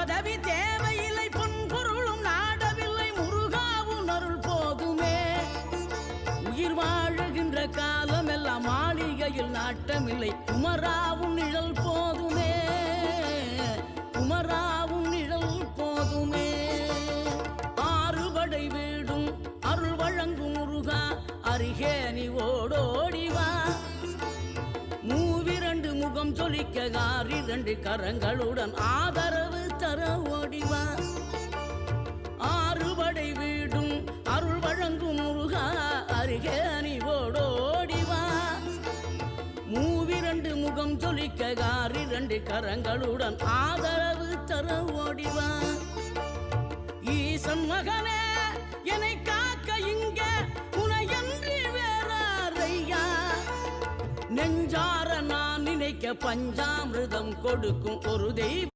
பதவி தேவையில்லை, பொன்பொருளும் நாடவில்லை, முருகாவும் அருள் போதுமே. உயிர் வாழுகின்ற காலம் எல்லாம் மாளிகையில் நாட்டமில்லை, குமராவும் நிழல் போதுமே, குமராவும் நிழல் போதுமே. ஆறுபடை வீடும் அருள் வழங்கும் முருகா, அருகே நீ ஓடோடிவா. மூவிரண்டு முகம் சொலிக்க ஆறிரண்டு கரங்களுடன் ஆதரவு தர ஓடிவா. ஆறுபடை வீடும் அருள் வழங்கும் முருகா, அருகே நீ ஓடோடிவா. மூவிரண்டு முகம் சொலிக்க ஆறிரண்டு கரங்களுடன் ஆதரவு தர ஓடிவா. ஈசன் மகனே என்னை காக்க இங்க உனையன்றி வேறாரையா. நெஞ்சார நான் நினைக்க பஞ்சாமிர்தம் கொடுக்கும் ஒரு தெய்வம்